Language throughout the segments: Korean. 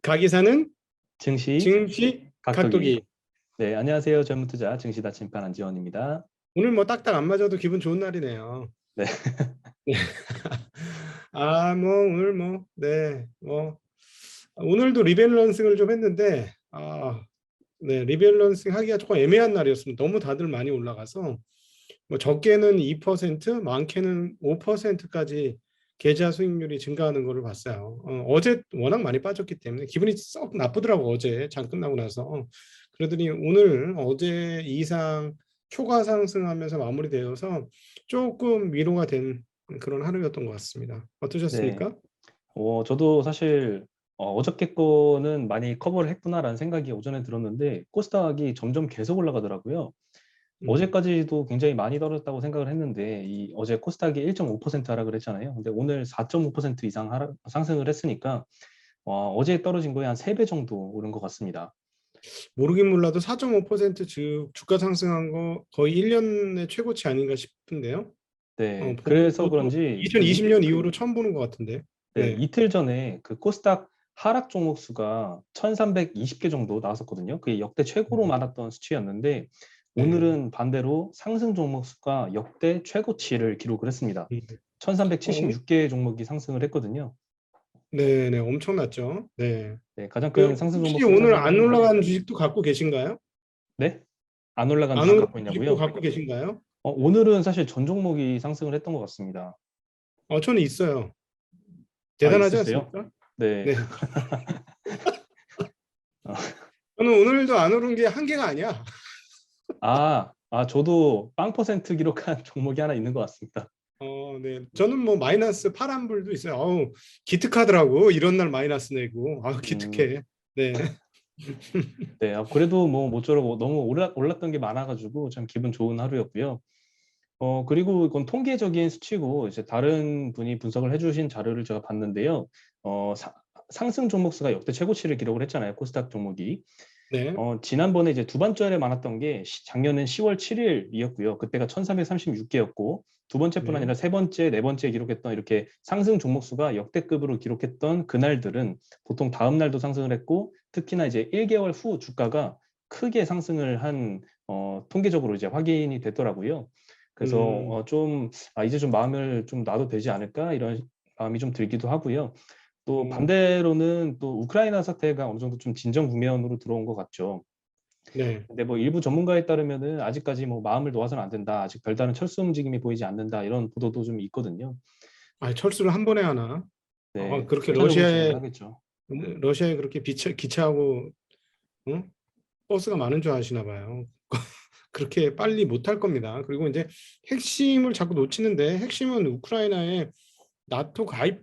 각이 사는 증시 증시 각도기. 각도기. 네, 안녕하세요. 젊은투자 증시다침판 안지원입니다. 오늘 뭐 딱딱 안 맞아도 기분 좋은 날이네요. 네, 오늘 오늘도 리밸런싱을 좀 했는데, 네, 리밸런싱 하기가 조금 애매한 날이었습니다. 너무 다들 많이 올라가서 뭐 적게는 2%, 많게는 5%까지 계좌 수익률이 증가하는 것을 봤어요. 어제 워낙 많이 빠졌기 때문에 기분이 썩 나쁘더라고. 어제 장 끝나고 나서. 그러더니 오늘 어제 이상 초과 상승하면서 마무리되어서 조금 위로가 된 그런 하루였던 것 같습니다. 네. 어떠셨습니까? 저도 사실 어저께 거는 많이 커버를 했구나라는 생각이 오전에 들었는데 코스닥이 점점 계속 올라가더라고요. 음. 어제까지도 굉장히 많이 떨어졌다고 생각을 했는데 어제 코스닥이 1.5% 하락을 했잖아요. 근데 오늘 4.5% 이상 상승을 했으니까 어제 떨어진 거에 한 3배 정도 오른 것 같습니다. 모르긴 몰라도 4.5% 주가 상승한 거 거의 1년의 최고치 아닌가 싶은데요. 네, 보는 그래서 것도 그런지 2020년 이후로 처음 보는 것 같은데. 네, 네. 이틀 전에 그 코스닥 하락 종목 수가 1320개 정도 나왔었거든요. 그게 역대 최고로 음. 많았던 수치였는데 네. 오늘은 반대로 상승 종목 수가 역대 최고치를 기록을 했습니다. 음. 어, 1376개 종목이 상승을 했거든요. 네, 네, 엄청났죠. 네. 네, 가장 큰 상승 종목 혹시 수 오늘 차지를 안 했는데 올라가는 주식도 갖고 계신가요? 네? 안 올라간 안 주식 올라가는 갖고 주식도 있냐고요? 갖고 계신가요? 오늘은 사실 전 종목이 상승을 했던 것 같습니다. 저는 있어요. 아, 대단하지 있으세요? 않습니까? 네. 네. 저는 오늘도 안 오른 게 한계가 아니야. 저도 빵 퍼센트 기록한 종목이 하나 있는 것 같습니다. 네. 저는 뭐 마이너스 파란불도 있어요. 기특하더라고. 이런 날 마이너스 내고. 음, 기특해. 네. 네, 그래도 뭐 모쪼록 너무 올랐던 게 많아가지고 참 기분 좋은 하루였고요. 그리고 이건 통계적인 수치고 이제 다른 분이 분석을 해주신 자료를 제가 봤는데요. 상승 종목 수가 역대 최고치를 기록을 했잖아요. 코스닥 종목이. 네. 지난번에 이제 두 번째에 많았던 게 작년엔 10월 7일이었고요. 그때가 1336개였고 두 번째뿐 네. 아니라 세 번째, 네 번째 기록했던 이렇게 상승 종목 수가 역대급으로 기록했던 그날들은 보통 다음 날도 상승을 했고 특히나 이제 1개월 후 주가가 크게 상승을 한 통계적으로 이제 확인이 됐더라고요. 그래서 음. 이제 좀 마음을 좀 놔도 되지 않을까 이런 마음이 좀 들기도 하고요. 또 음. 반대로는 또 우크라이나 사태가 어느 정도 좀 진정 국면으로 들어온 것 같죠. 네. 근데 뭐 일부 전문가에 따르면은 아직까지 뭐 마음을 놓아서는 안 된다. 아직 별다른 철수 움직임이 보이지 않는다. 이런 보도도 좀 있거든요. 철수를 한 번에 하나. 네, 그렇게 순차적으로 진행을 하겠죠. 러시아에 그렇게 기차하고, 응? 버스가 많은 줄 아시나 봐요. 그렇게 빨리 못 할 겁니다. 그리고 이제 핵심을 자꾸 놓치는데 핵심은 우크라이나의 나토 가입이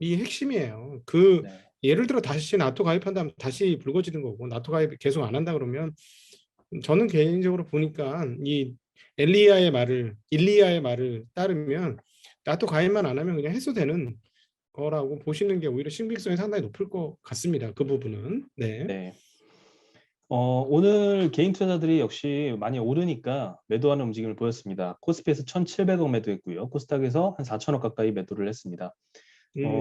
핵심이에요. 네, 예를 들어 다시 나토 가입한다면 다시 불거지는 거고 나토 가입 계속 안 한다 그러면 저는 개인적으로 보니까 이 일리아의 말을 따르면 나토 가입만 안 하면 그냥 해소되는 거라고 보시는 게 오히려 신빙성이 상당히 높을 것 같습니다. 그 부분은. 네. 네. 오늘 개인 투자자들이 역시 많이 오르니까 매도하는 움직임을 보였습니다. 코스피에서 1,700억 매도했고요. 코스닥에서 한 4천억 가까이 매도를 했습니다.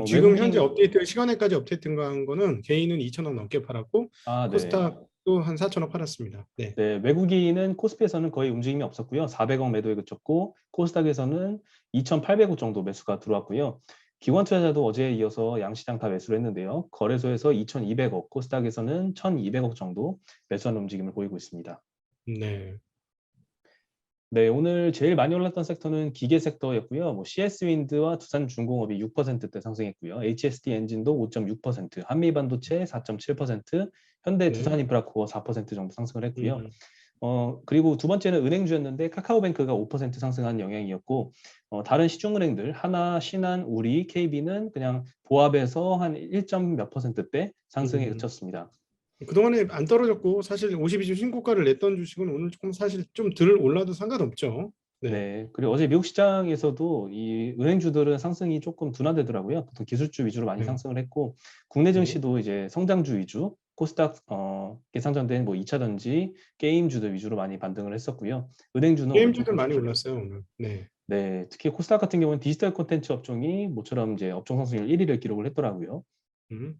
지금 현재 외국인, 업데이트 시간에까지 업데이트한 거는 개인은 2천억 넘게 팔았고 네. 코스닥도 한 4천억 팔았습니다. 네. 네, 외국인은 코스피에서는 거의 움직임이 없었고요. 400억 매도에 그쳤고 코스닥에서는 2,800억 정도 매수가 들어왔고요. 기관 투자자도 어제에 이어서 양시장 다 매수를 했는데요. 거래소에서 2,200억, 코스닥에서는 1,200억 정도 매수하는 움직임을 보이고 있습니다. 네. 네, 오늘 제일 많이 올랐던 섹터는 기계 섹터였고요. 뭐 CS 윈드와 두산중공업이 6%대 상승했고요. HST 엔진도 5.6%, 한미반도체 4.7%, 현대 네. 두산인프라코어 4% 정도 상승을 했고요. 음. 그리고 두 번째는 은행주였는데 카카오뱅크가 5% 상승한 영향이었고, 다른 시중은행들, 하나, 신한, 우리, KB는 그냥 보합해서 한 1점 몇 %대 상승에 음. 그쳤습니다. 그동안에 안 떨어졌고 사실 52주 신고가를 냈던 주식은 오늘 조금 사실 좀 덜 올라도 상관없죠. 네. 네. 그리고 어제 미국 시장에서도 이 은행주들은 상승이 조금 둔화되더라고요. 보통 기술주 위주로 많이 네. 상승을 했고, 국내 네. 증시도 이제 성장주 위주, 코스닥, 상장된 뭐 2차 전지, 게임주들 위주로 많이 반등을 했었고요. 은행주는 오늘 게임주들 조금 많이 조정이 올랐어요, 됐습니다. 오늘. 네. 네. 특히 코스닥 같은 경우는 디지털 콘텐츠 업종이 모처럼 이제 업종 상승률 1위를 기록을 했더라고요. 음.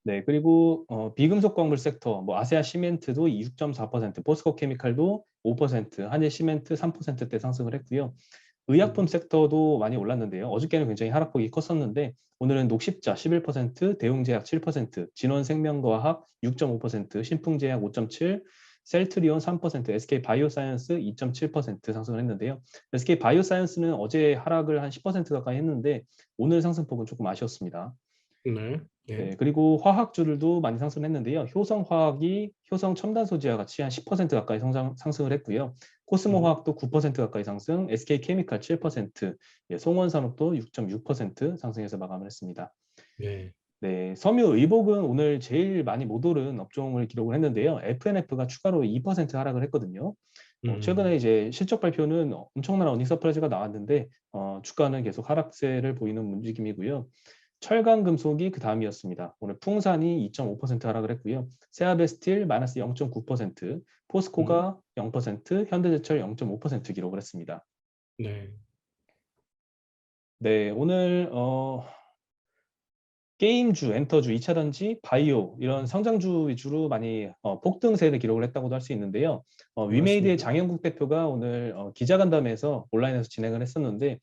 네, 그리고 비금속 광물 섹터, 뭐 아세아 시멘트도 6.4%, 포스코 케미칼도 5%, 한일 시멘트 3%대 상승을 했고요. 의약품 섹터도 많이 올랐는데요. 어저께는 굉장히 하락폭이 컸었는데 오늘은 녹십자 11%, 대웅제약 7%, 진원생명과학 6.5%, 신풍제약 5.7%, 셀트리온 3%, SK바이오사이언스 2.7% 상승을 했는데요. SK바이오사이언스는 어제 하락을 한 10% 가까이 했는데 오늘 상승폭은 조금 아쉬웠습니다. 네. 네. 네, 그리고 화학주들도 많이 상승했는데요. 효성화학이 효성 첨단소재와 같이 한 10% 가까이 상승을 했고요. 코스모화학도 9% 가까이 상승, SK케미칼 7%, 예, 송원산업도 6.6% 상승해서 마감을 했습니다. 네. 네, 섬유의복은 오늘 제일 많이 못 오른 업종을 기록을 했는데요. FNF가 추가로 2% 하락을 했거든요. 최근에 이제 실적 발표는 엄청난 어닝 서프라이즈가 나왔는데 주가는 계속 하락세를 보이는 움직임이고요. 철강 금속이 그 다음이었습니다. 오늘 풍산이 2.5% 하락을 했고요. 세아베스틸 마이너스 0.9%, 포스코가 0%, 현대제철 0.5% 기록을 했습니다. 네. 네, 오늘 게임주, 엔터주, 2차전지, 바이오 이런 성장주 위주로 많이 폭등세를 기록을 했다고도 할 수 있는데요. 위메이드의 맞습니다. 장영국 대표가 오늘 기자간담회에서 온라인에서 진행을 했었는데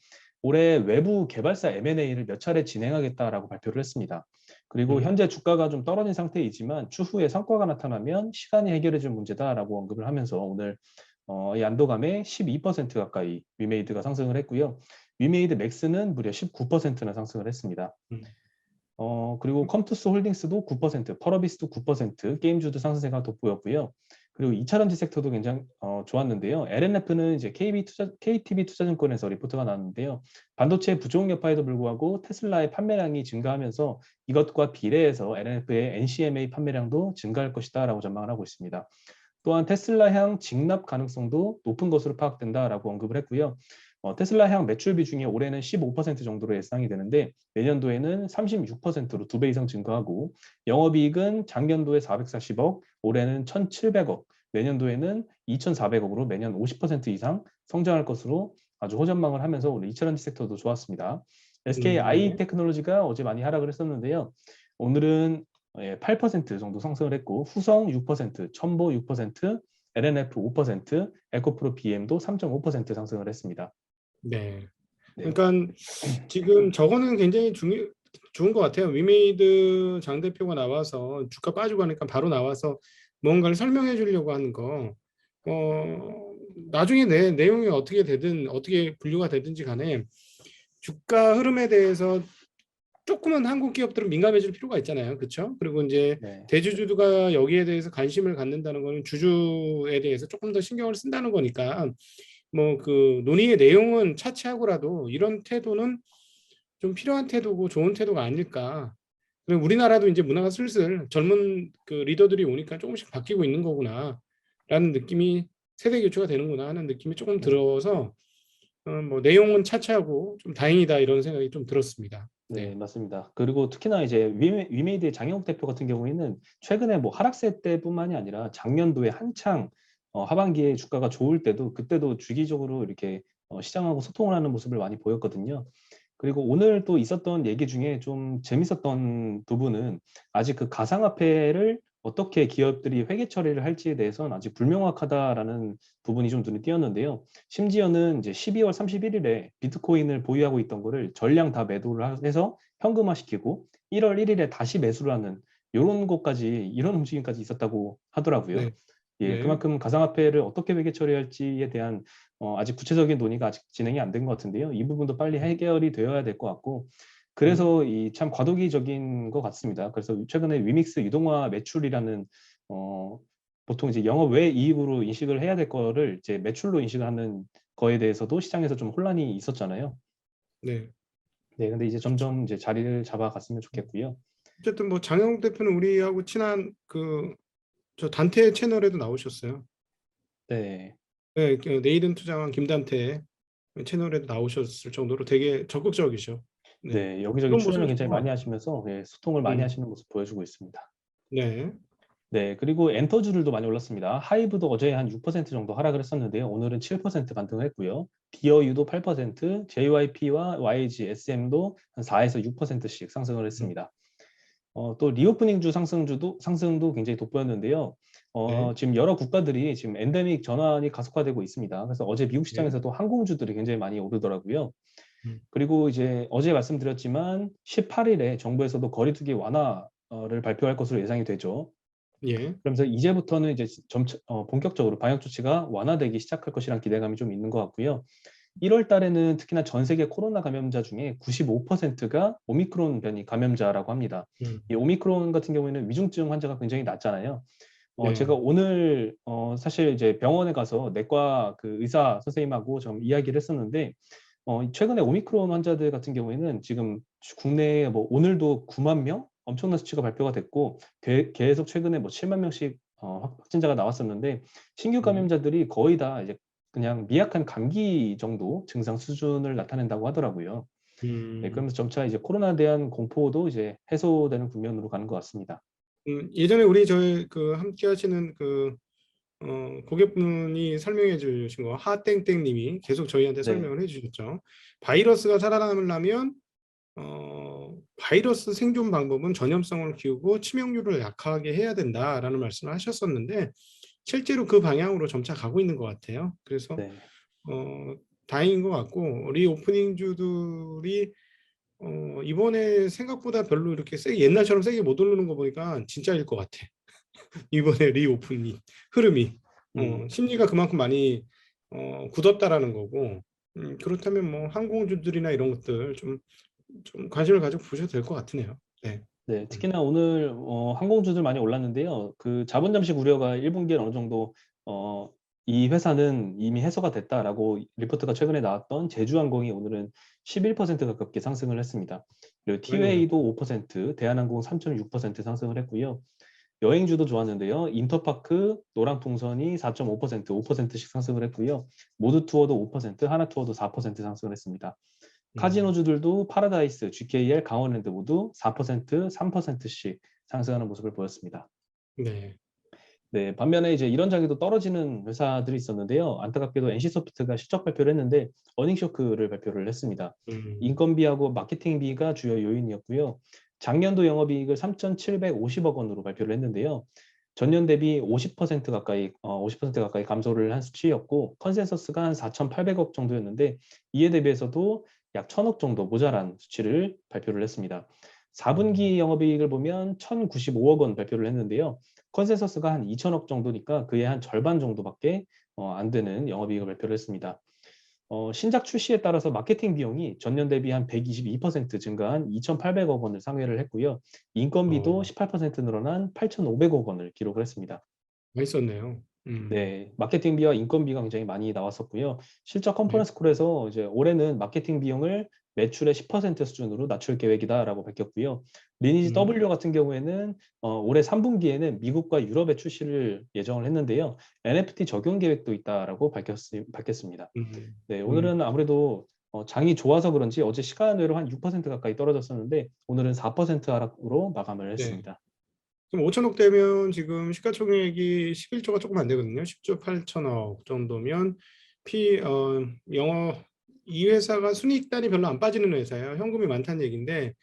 올해 외부 개발사 M&A를 몇 차례 진행하겠다라고 발표를 했습니다. 그리고 현재 주가가 좀 떨어진 상태이지만 추후에 성과가 나타나면 시간이 해결해 줄 문제다라고 언급을 하면서 오늘 이 안도감에 12% 가까이 위메이드가 상승을 했고요. 위메이드 맥스는 무려 19%나 상승을 했습니다. 그리고 컴투스 홀딩스도 9%, 펄어비스도 9%, 게임주도 상승세가 돋보였고요. 그리고 2차전지 섹터도 굉장히 좋았는데요. LNF는 이제 KTB 투자증권에서 리포트가 나왔는데요. 반도체 부족 여파에도 불구하고 테슬라의 판매량이 증가하면서 이것과 비례해서 LNF의 NCMA 판매량도 증가할 것이다라고 전망을 하고 있습니다. 또한 테슬라향 직납 가능성도 높은 것으로 파악된다라고 언급을 했고요. 테슬라향 매출 비중이 올해는 15% 정도로 예상이 되는데 내년도에는 36%로 2배 이상 증가하고 영업이익은 작년도에 440억, 올해는 1,700억, 내년도에는 2,400억으로 매년 50% 이상 성장할 것으로 아주 호전망을 하면서 오늘 2차전지 섹터도 좋았습니다. SKI 네. 테크놀로지가 어제 많이 하락을 했었는데요. 오늘은 8% 정도 상승을 했고 후성 6%, 첨보 6%, LNF 5%, 에코프로 BM도 3.5% 상승을 했습니다. 네. 네. 그러니까 지금 저거는 굉장히 좋은 것 같아요. 위메이드 장 대표가 나와서 주가 빠지고 하니까 바로 나와서 뭔가를 설명해 주려고 하는 거. 나중에 내용이 어떻게 되든 어떻게 분류가 되든지 간에 주가 흐름에 대해서 조금은 한국 기업들은 민감해질 필요가 있잖아요. 그렇죠? 그리고 이제 네. 대주주가 여기에 대해서 관심을 갖는다는 거는 주주에 대해서 조금 더 신경을 쓴다는 거니까 뭐 그 논의의 내용은 차치하고라도 이런 태도는 좀 필요한 태도고 좋은 태도가 아닐까. 그리고 우리나라도 이제 문화가 슬슬 젊은 그 리더들이 오니까 조금씩 바뀌고 있는 거구나라는 느낌이 세대 교체가 되는구나 하는 느낌이 조금 들어서 뭐 내용은 차치하고 좀 다행이다 이런 생각이 좀 들었습니다. 네, 네. 맞습니다. 그리고 특히나 이제 위메이드의 장영욱 대표 같은 경우에는 최근에 뭐 하락세 때뿐만이 아니라 작년도에 한창 하반기에 주가가 좋을 때도 그때도 주기적으로 이렇게 시장하고 소통을 하는 모습을 많이 보였거든요. 그리고 오늘 또 있었던 얘기 중에 좀 재밌었던 부분은 아직 그 가상화폐를 어떻게 기업들이 회계 처리를 할지에 대해서는 아직 불명확하다라는 부분이 좀 눈에 띄었는데요. 심지어는 이제 12월 31일에 비트코인을 보유하고 있던 거를 전량 다 매도를 해서 현금화시키고 1월 1일에 다시 매수를 하는 이런 것까지 이런 움직임까지 있었다고 하더라고요. 네. 예, 네. 그만큼 가상화폐를 어떻게 회계 처리할지에 대한 아직 구체적인 논의가 아직 진행이 안 된 것 같은데요. 이 부분도 빨리 해결이 되어야 될 것 같고 그래서 이 참 과도기적인 것 같습니다. 그래서 최근에 위믹스 유동화 매출이라는 보통 이제 영업 외 이익으로 인식을 해야 될 거를 이제 매출로 인식을 하는 거에 대해서도 시장에서 좀 혼란이 있었잖아요. 네. 네, 근데 이제 그렇죠. 점점 이제 자리를 잡아갔으면 좋겠고요. 어쨌든 뭐 장영욱 대표는 우리하고 친한 그 저 단태 채널에도 나오셨어요. 네, 네, 그 내일은 투자왕 김단태 채널에도 나오셨을 정도로 되게 적극적이죠. 네. 네, 여기저기 그런 출연을 모습이 굉장히 좋은 것 많이 같아요. 하시면서 예, 소통을 많이 음. 하시는 모습 보여주고 있습니다. 네. 네, 그리고 엔터주들도 많이 올랐습니다. 하이브도 어제 한 6% 정도 하락을 했었는데요. 오늘은 7% 반등을 했고요. 디어유도 8%, JYP와 YG, SM도 한 4에서 6%씩 상승을 음. 했습니다. 또 리오프닝주 상승도 굉장히 돋보였는데요. 네. 지금 여러 국가들이 지금 엔데믹 전환이 가속화되고 있습니다. 그래서 어제 미국 네. 시장에서도 항공주들이 굉장히 많이 오르더라고요. 음. 그리고 이제 어제 말씀드렸지만 18일에 정부에서도 거리두기 완화를 발표할 것으로 예상이 되죠. 예. 그러면서 이제부터는 이제 본격적으로 방역 조치가 완화되기 시작할 것이란 기대감이 좀 있는 것 같고요. 1월 달에는 특히나 전 세계 코로나 감염자 중에 95%가 오미크론 변이 감염자라고 합니다. 음. 이 오미크론 같은 경우에는 위중증 환자가 굉장히 낮잖아요. 제가 네. 오늘 사실 이제 병원에 가서 내과 그 의사 선생님하고 좀 이야기를 했었는데 최근에 오미크론 환자들 같은 경우에는 지금 국내에 뭐 오늘도 9만 명 엄청난 수치가 발표가 됐고 계속 최근에 뭐 7만 명씩 확진자가 나왔었는데 신규 음. 감염자들이 거의 다 이제 그냥 미약한 감기 정도 증상 수준을 나타낸다고 하더라고요. 네, 음. 그러면서 점차 이제 코로나에 대한 공포도 이제 해소되는 국면으로 가는 것 같습니다. 예전에 우리 저희 그 함께 하시는 그 고객분이 설명해 주신 거 하땡땡님이 계속 저희한테 네, 설명을 해 주셨죠. 바이러스가 살아남으려면 바이러스 생존 방법은 전염성을 키우고 치명률을 약하게 해야 된다라는 말씀을 하셨었는데 실제로 그 방향으로 점차 가고 있는 것 같아요. 그래서 네, 어, 다행인 것 같고 리오프닝주들이 이번에 생각보다 별로 이렇게 세게 옛날처럼 세게 못 오르는 거 보니까 진짜일 것 같아. 이번에 리오프닝 흐름이 음, 심리가 그만큼 많이 굳었다라는 거고 그렇다면 뭐 항공주들이나 이런 것들 좀 관심을 가지고 보셔도 될 것 같으네요. 네. 네. 음. 특히나 오늘 항공주들 많이 올랐는데요. 그 자본 잠식 우려가 1분기에 어느 정도 어, 이 회사는 이미 해소가 됐다라고 리포트가 최근에 나왔던 제주항공이 오늘은 11% 가깝게 상승을 했습니다. 그리고 많이 올랐. 티웨이도 5%, 대한항공 3.6% 상승을 했고요. 여행주도 좋았는데요. 인터파크, 노랑풍선이 4.5%, 5%씩 상승을 했고요. 모두투어도 5%, 하나투어도 4% 상승을 했습니다. 음. 카지노주들도 파라다이스, GKL, 강원랜드 모두 4%, 3%씩 상승하는 모습을 보였습니다. 네. 네, 반면에 이제 이런 장에도 떨어지는 회사들이 있었는데요. 안타깝게도 NC소프트가 실적 발표를 했는데 어닝 쇼크를 발표를 했습니다. 음. 인건비하고 마케팅비가 주요 요인이었고요. 작년도 영업이익을 3,750억 원으로 발표를 했는데요. 전년 대비 50% 가까이 50% 가까이 감소를 한 수치였고 컨센서스가 한 4,800억 정도였는데 이에 대비해서도 약 1,000억 정도 모자란 수치를 발표를 했습니다. 음. 4분기 영업이익을 보면 1,095억 원 발표를 했는데요. 컨센서스가 한 2천억 정도니까 그의 한 절반 정도밖에 안 되는 영업이익을 발표를 했습니다. 신작 출시에 따라서 마케팅 비용이 전년 대비 한 122% 증가한 2,800억 원을 상회를 했고요. 인건비도 어, 18% 늘어난 8,500억 원을 기록을 했습니다. 많이 썼네요. 네, 마케팅비와 인건비가 굉장히 많이 나왔었고요. 실적 네. 컨퍼런스 콜에서 이제 올해는 마케팅 비용을 매출의 10% 수준으로 낮출 계획이다라고 밝혔고요. 리니지 음. W 같은 경우에는 올해 3분기에는 미국과 유럽에 출시를 예정을 했는데요. NFT 적용 계획도 있다라고 밝혔습니다. 음. 네, 음. 오늘은 아무래도 장이 좋아서 그런지 어제 시간외로 한 6% 가까이 떨어졌었는데 오늘은 4% 하락으로 마감을 네. 했습니다. 지금 5천억 되면 지금 시가총액이 11조가 조금 안 되거든요. 10조 8천억 정도면 영업 이 회사가 순이익단이 별로 안 빠지는 회사예요. 현금이 많다는 얘기인데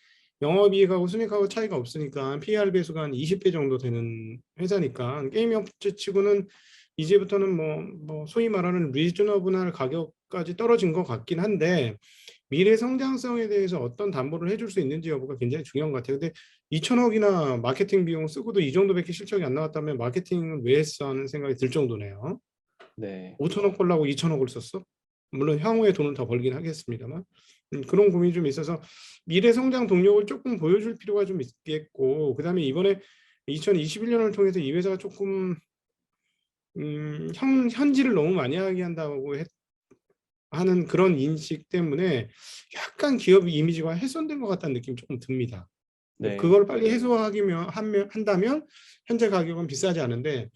영업이익하고 순이익하고 차이가 없으니까 PER 배수가 한 20배 정도 되는 회사니까 게임 업체치고는 이제부터는 뭐 소위 말하는 리즈너블한 가격까지 떨어진 것 같긴 한데 미래 성장성에 대해서 어떤 담보를 해줄 수 있는지 여부가 굉장히 중요한 것 같아요. 근데 2천억이나 마케팅 비용 쓰고도 이 정도밖에 실적이 안 나왔다면 마케팅은 왜 했어 하는 생각이 들 정도네요. 네. 5천억 벌라고 2천억을 썼어? 물론 향후에 돈을 더 벌긴 하겠습니다만 그런 고민이 좀 있어서 미래 성장 동력을 조금 보여줄 필요가 좀 있겠고 그다음에 이번에 2021년을 통해서 이 회사가 조금 현질을 너무 많이 하게 한다고 하는 그런 인식 때문에 약간 기업 이미지가 훼손된 것 같다는 느낌이 조금 듭니다. 뭐 네. 그걸 빨리 한다면 현재 가격은 비싸지 않은데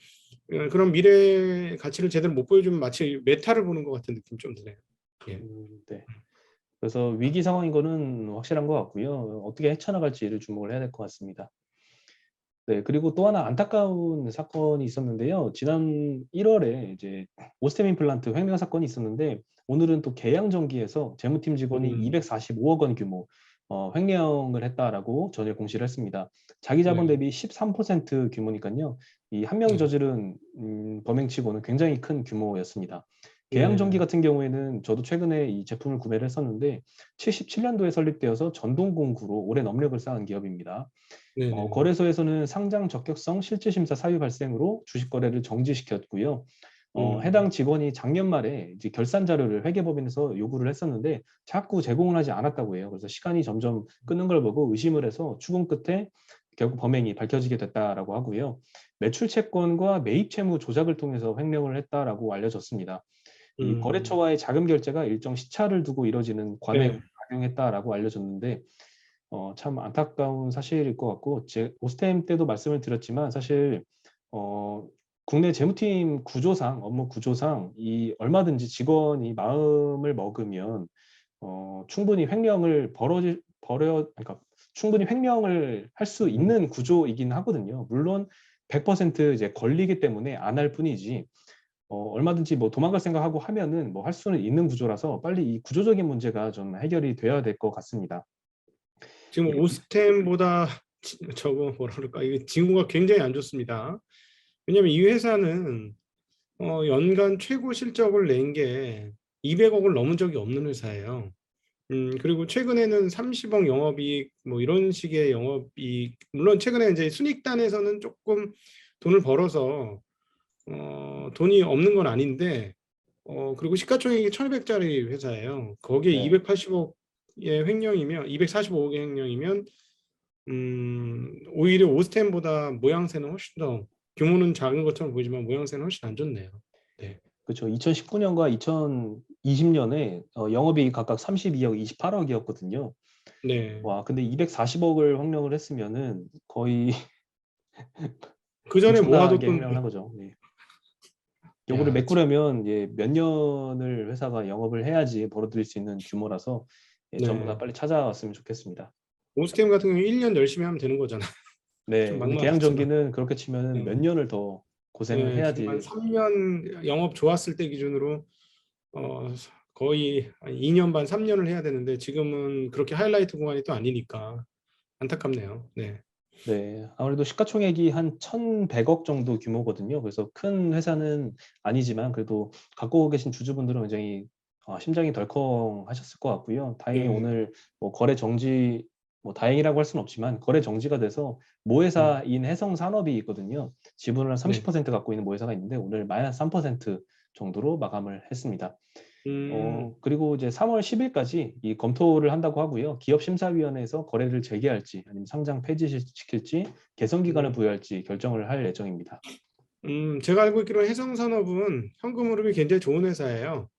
그런 미래 가치를 제대로 못 보여주면 마치 메타를 보는 것 같은 느낌 좀 드네요. 예. 네. 그래서 위기 상황인 거는 확실한 것 같고요. 어떻게 헤쳐나갈지를 주목을 해야 될 것 같습니다. 네, 그리고 또 하나 안타까운 사건이 있었는데요. 지난 1월에 이제 오스템 임플란트 횡령 사건이 있었는데 오늘은 또 계양전기에서 재무팀 직원이 음. 245억 원 규모 횡령을 했다라고 전일 공시를 했습니다. 자기 자본 네. 대비 13% 규모니까요. 이 한 명이 네. 저지른 범행치고는 굉장히 큰 규모였습니다. 계양전기 네. 같은 경우에는 저도 최근에 이 제품을 구매를 했었는데 77년도에 설립되어서 전동공구로 오랜 업력을 쌓은 기업입니다. 네네네. 거래소에서는 상장 적격성 실질심사 사유 발생으로 주식 거래를 정지시켰고요. 음. 해당 직원이 작년 말에 이제 결산 자료를 회계법인에서 요구를 했었는데 자꾸 제공을 하지 않았다고 해요. 그래서 시간이 점점 끄는 걸 보고 의심을 해서 추궁 끝에 결국 범행이 밝혀지게 됐다라고 하고요. 매출 채권과 매입 채무 조작을 통해서 횡령을 했다라고 알려졌습니다. 이 음. 거래처와의 자금 결제가 일정 시차를 두고 이뤄지는 관행을 네. 악용했다라고 알려졌는데 참 안타까운 사실일 것 같고 제 오스템 때도 말씀을 드렸지만 사실 어 국내 재무팀 구조상 업무 구조상 이 얼마든지 직원이 마음을 먹으면 충분히 횡령을 그러니까 충분히 횡령을 할 수 음. 있는 구조이긴 하거든요. 물론 100% 이제 걸리기 때문에 안 할 뿐이지 얼마든지 뭐 도망갈 생각하고 하면은 뭐 할 수는 있는 구조라서 빨리 이 구조적인 문제가 좀 해결이 되어야 될 것 같습니다. 지금 예. 오스템보다 저거 뭐라 그럴까? 이게 징후가 굉장히 안 좋습니다. 왜냐하면 이 회사는 연간 최고 실적을 낸 게 200억을 넘은 적이 없는 회사예요. 그리고 최근에는 30억 영업이익 뭐 이런 식의 영업이익 물론 최근에 이제 순익단에서는 조금 돈을 벌어서 돈이 없는 건 아닌데 그리고 시가총액이 1,200짜리 회사예요. 거기에 네. 280억의 횡령이면 245억의 횡령이면 오히려 오스템보다 모양새는 훨씬 더 규모는 작은 것처럼 보이지만 모양새는 훨씬 안 좋네요. 네. 그쵸. 2019년과 2020년에 영업이익이 각각 32억, 28억이었거든요. 네. 와, 근데 240억을 횡령을 했으면은 거의 그 전에 엄청나게 모아뒀던 횡령을 한 거죠. 네. 요거를 야, 메꾸려면 예, 몇 년을 회사가 영업을 해야지 벌어들일 수 있는 규모라서 예, 전부 다 네. 빨리 찾아왔으면 좋겠습니다. 오스템 같은 경우는 1년 열심히 하면 되는 거잖아요. 좀 네, 근데 막막하지만. 계양전기는 그렇게 치면은 몇 네. 년을 더 고생을 네, 지금 한 해야지. 3년 영업 좋았을 때 기준으로 어, 거의 한 2년 반, 3년을 해야 되는데 지금은 그렇게 하이라이트 구간이 또 아니니까 안타깝네요. 네. 네, 아무래도 시가총액이 한 1,100억 정도 규모거든요. 그래서 큰 회사는 아니지만 그래도 갖고 계신 주주분들은 굉장히 심장이 덜컹하셨을 것 같고요. 다행히 네. 오늘 뭐 거래 정지, 뭐 다행이라고 할 수는 없지만 거래 정지가 돼서 음, 모회사인 해성산업이 있거든요. 지분을 한 네. 30% 갖고 있는 모회사가 있는데 오늘 마이너스 3% 정도로 마감을 했습니다. 음, 그리고 이제 3월 10일까지 이 검토를 한다고 하고요. 기업심사위원회에서 거래를 재개할지 아니면 상장 폐지시킬지 개선 기간을 음, 부여할지 결정을 할 예정입니다. 제가 알고 있기로 해성산업은 현금 흐름이 굉장히 좋은 회사예요.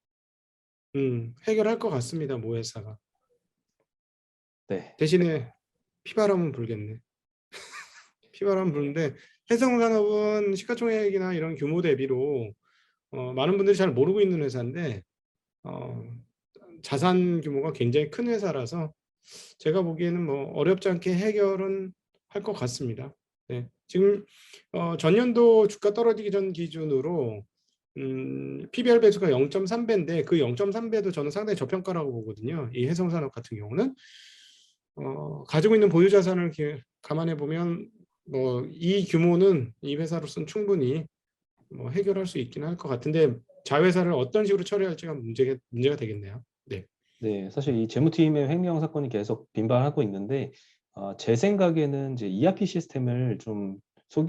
해결할 것 같습니다. 모 회사가. 네. 대신에 피바람은 불겠네. 피바람은 부는데 해성산업은 시가총액이나 이런 규모 대비로 많은 분들이 잘 모르고 있는 회사인데 어, 자산 규모가 굉장히 큰 회사라서 제가 보기에는 뭐 어렵지 않게 해결은 할 것 같습니다. 네. 지금 전년도 주가 떨어지기 전 기준으로 PBR 배수가 0.3배인데 그 0.3배도 저는 상당히 저평가라고 보거든요. 이 해성산업 같은 경우는 가지고 있는 보유 자산을 감안해 보면 뭐 이 규모는 이 회사로서는 충분히 뭐 해결할 수 있긴 할 것 같은데 자회사를 어떤 식으로 처리할지가 문제가 되겠네요. 네. 네, 사실 이 재무팀의 횡령 사건이 계속 빈발하고 있는데 제 생각에는 이제 ERP 시스템을 좀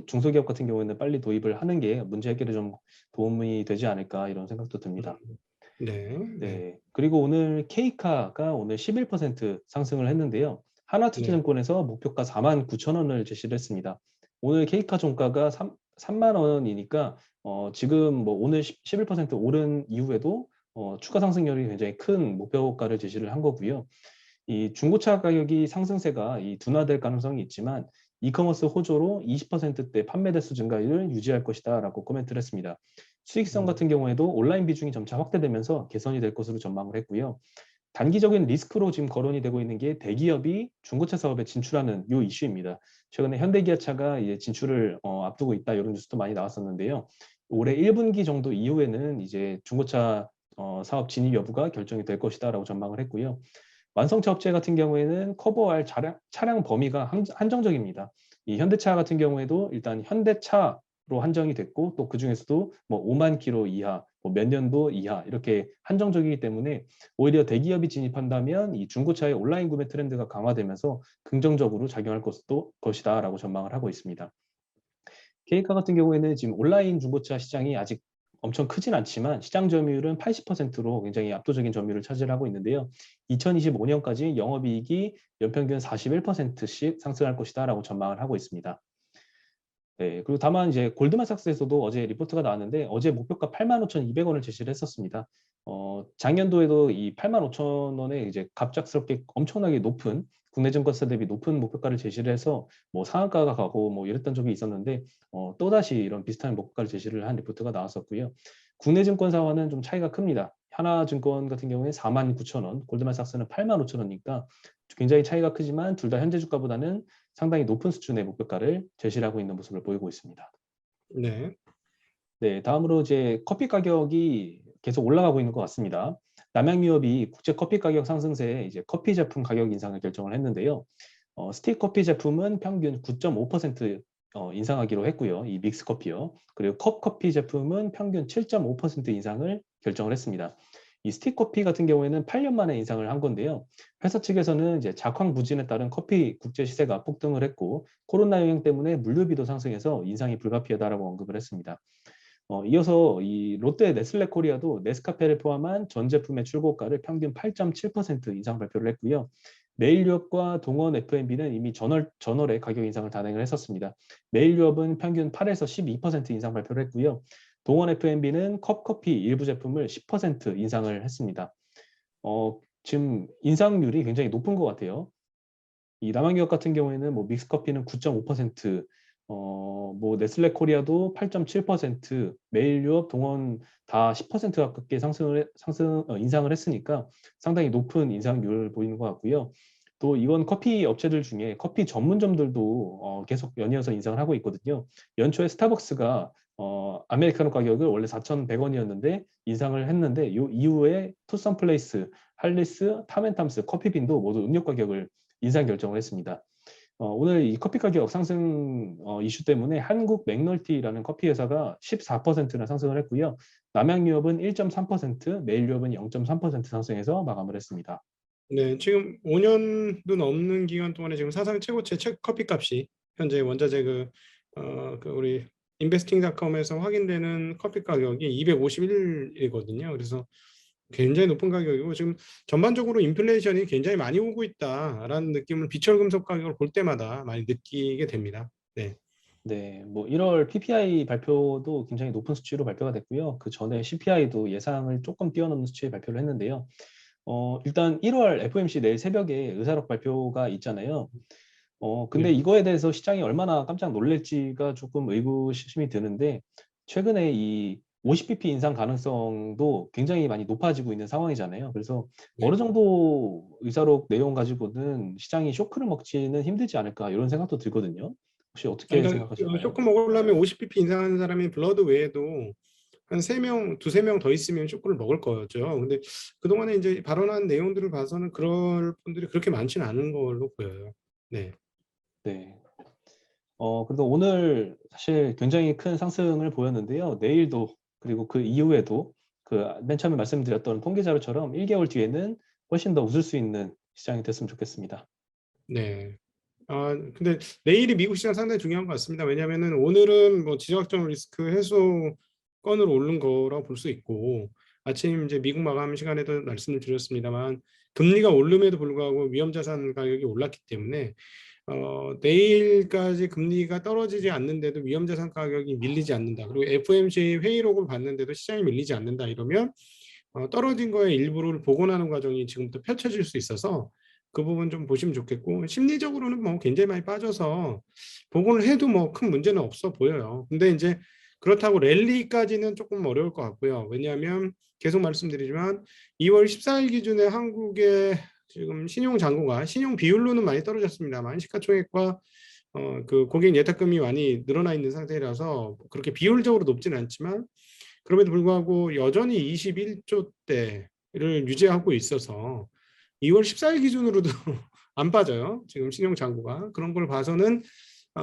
중소기업 같은 경우에는 빨리 도입을 하는 게 문제 해결에 좀 도움이 되지 않을까 이런 생각도 듭니다. 음, 네, 네, 네. 그리고 오늘 K카가 오늘 11% 상승을 했는데요. 네. 하나투자증권에서 목표가 49,000원을 제시를 했습니다. 오늘 K카 종가가 3만 원이니까 지금 뭐 오늘 11% 오른 이후에도 추가 상승률이 굉장히 큰 목표가를 제시를 한 거고요. 이 중고차 가격이 상승세가 둔화될 가능성이 있지만 이커머스 호조로 20%대 판매 대수 증가율을 유지할 것이다라고 코멘트를 했습니다. 수익성 음, 같은 경우에도 온라인 비중이 점차 확대되면서 개선이 될 것으로 전망을 했고요. 단기적인 리스크로 지금 거론이 되고 있는 게 대기업이 중고차 사업에 진출하는 이 이슈입니다. 최근에 현대기아차가 이제 진출을 앞두고 있다 이런 뉴스도 많이 나왔었는데요. 올해 1분기 정도 이후에는 이제 중고차 사업 진입 여부가 결정이 될 것이다라고 전망을 했고요. 완성차 업체 같은 경우에는 커버할 차량 범위가 한정적입니다. 이 현대차 같은 경우에도 일단 현대차로 한정이 됐고 또 그중에서도 뭐 5만 킬로 이하, 뭐 몇 년도 이하 이렇게 한정적이기 때문에 오히려 대기업이 진입한다면 이 중고차의 온라인 구매 트렌드가 강화되면서 긍정적으로 작용할 것이다라고 전망을 하고 있습니다. 케이카 같은 경우에는 지금 온라인 중고차 시장이 아직 엄청 크진 않지만 시장 점유율은 80%로 굉장히 압도적인 점유율을 차지하고 있는데요. 2025년까지 영업이익이 연평균 41%씩 상승할 것이다라고 전망을 하고 있습니다. 네, 그리고 다만 이제 골드만삭스에서도 어제 리포트가 나왔는데 어제 목표가 85,200원을 제시를 했었습니다. 작년도에도 이 85,000원에 이제 갑작스럽게 엄청나게 높은 국내 증권사 대비 높은 목표가를 제시를 해서 뭐 상한가가 가고 뭐 이랬던 적이 있었는데 또다시 이런 비슷한 목표가를 제시를 한 리포트가 나왔었고요. 국내 증권사와는 좀 차이가 큽니다. 하나증권 같은 경우에 49,000원, 골드만삭스는 85,000원이니까 굉장히 차이가 크지만 둘 다 현재 주가보다는 상당히 높은 수준의 목표가를 제시를 하고 있는 모습을 보이고 있습니다. 네. 네, 다음으로 이제 커피 가격이 계속 올라가고 있는 것 같습니다. 남양유업이 국제 커피 가격 상승세에 이제 커피 제품 가격 인상을 결정을 했는데요. 스틱 커피 제품은 평균 9.5% 인상하기로 했고요. 이 믹스 커피요. 그리고 컵 커피 제품은 평균 7.5% 인상을 결정을 했습니다. 이 스틱 커피 같은 경우에는 8년 만에 인상을 한 건데요. 회사 측에서는 이제 작황 부진에 따른 커피 국제 시세가 폭등을 했고 코로나 영향 때문에 물류비도 상승해서 인상이 불가피하다라고 언급을 했습니다. 이어서 이 롯데 네슬레 코리아도 네스카페를 포함한 전 제품의 출고가를 평균 8.7% 인상 발표를 했고요. 메일유업과 동원 F&B는 이미 전월에 가격 인상을 단행을 했었습니다. 메일유업은 평균 8에서 12% 인상 발표를 했고요. 동원 F&B는 컵커피 일부 제품을 10% 인상을 했습니다. 지금 인상률이 굉장히 높은 것 같아요. 이 남양유업 같은 경우에는 뭐 믹스커피는 9.5%, 뭐 네슬레 코리아도 8.7%, 메일유업, 동원 다 10% 가깝게 인상을 했으니까 상당히 높은 인상률을 보이는 것 같고요. 또 이번 커피 업체들 중에 커피 전문점들도 계속 연이어서 인상을 하고 있거든요. 연초에 스타벅스가 아메리카노 가격을 원래 4,100원이었는데 인상을 했는데 이 이후에 투썸플레이스, 할리스, 탐앤탐스, 커피빈도 모두 음료 가격을 인상 결정을 했습니다. 오늘 이 커피 가격 상승 이슈 때문에 한국 맥널티라는 커피 회사가 14%나 상승을 했고요. 남양유업은 1.3%, 메일유업은 0.3% 상승해서 마감을 했습니다. 네, 지금 5년도 넘는 기간 동안에 지금 사상 최고치 커피 값이 현재 원자재 그 우리 인베스팅닷컴에서 확인되는 커피 가격이 251이거든요. 그래서 굉장히 높은 가격이고 지금 전반적으로 인플레이션이 굉장히 많이 오고 있다라는 느낌을 비철금속 가격을 볼 때마다 많이 느끼게 됩니다. 네. 네, 뭐 1월 PPI 발표도 굉장히 높은 수치로 발표가 됐고요. 그 전에 CPI도 예상을 조금 뛰어넘는 수치에 발표를 했는데요. 일단 1월 FOMC 내일 새벽에 의사록 발표가 있잖아요. 근데 네. 이거에 대해서 시장이 얼마나 깜짝 놀랄지가 조금 의구심이 드는데 최근에 이 50bp 인상 가능성도 굉장히 많이 높아지고 있는 상황이잖아요. 그래서 어느 네. 정도 의사록 내용 가지고는 시장이 쇼크를 먹지는 힘들지 않을까 이런 생각도 들거든요. 혹시 어떻게 그러니까 생각하실까요? 쇼크 먹으려면 50bp 인상하는 사람이 블러드 외에도 한 3명, 두세 명 더 있으면 쇼크를 먹을 거죠. 근데 그동안에 이제 발언한 내용들을 봐서는 그럴 분들이 그렇게 많지는 않은 걸로 보여요. 네. 네. 그래도 오늘 사실 굉장히 큰 상승을 보였는데요. 내일도 그리고 그 이후에도 그 맨 처음에 말씀드렸던 통계 자료처럼 1개월 뒤에는 훨씬 더 웃을 수 있는 시장이 됐으면 좋겠습니다. 네. 근데 내일이 미국 시장 상당히 중요한 것 같습니다. 왜냐하면은 오늘은 뭐 지정학적 리스크 해소 건으로 오른 거라고 볼 수 있고 아침 이제 미국 마감 시간에도 말씀을 드렸습니다만 금리가 오름에도 불구하고 위험자산 가격이 올랐기 때문에 내일까지 금리가 떨어지지 않는데도 위험자산 가격이 밀리지 않는다. 그리고 FOMC 회의록을 봤는데도 시장이 밀리지 않는다. 이러면 떨어진 거의 일부를 복원하는 과정이 지금부터 펼쳐질 수 있어서 그 부분 좀 보시면 좋겠고 심리적으로는 뭐 굉장히 많이 빠져서 복원을 해도 뭐 큰 문제는 없어 보여요. 근데 이제 그렇다고 랠리까지는 조금 어려울 것 같고요. 왜냐하면 계속 말씀드리지만 2월 14일 기준에 한국의 지금 신용 잔고가 신용 비율로는 많이 떨어졌습니다만 시가총액과 그 고객 예탁금이 많이 늘어나 있는 상태라서 그렇게 비율적으로 높지는 않지만 그럼에도 불구하고 여전히 21조 대를 유지하고 있어서 2월 14일 기준으로도 안 빠져요. 지금 신용 잔고가. 그런 걸 봐서는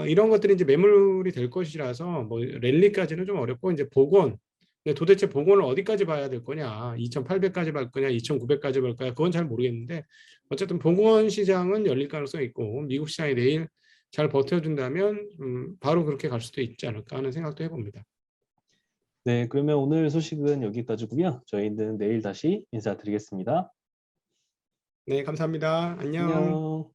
이런 것들이 이제 매물이 될 것이라서 뭐 랠리까지는 좀 어렵고 이제 복원. 근데 도대체 복원을 어디까지 봐야 될 거냐? 2,800까지 볼 거냐? 2,900까지 볼 거냐? 그건 잘 모르겠는데 어쨌든 복원 시장은 열릴 가능성이 있고 미국 시장이 내일 잘 버텨준다면 바로 그렇게 갈 수도 있지 않을까 하는 생각도 해봅니다. 네, 그러면 오늘 소식은 여기까지고요. 저희는 내일 다시 인사드리겠습니다. 네, 감사합니다. 안녕. 안녕.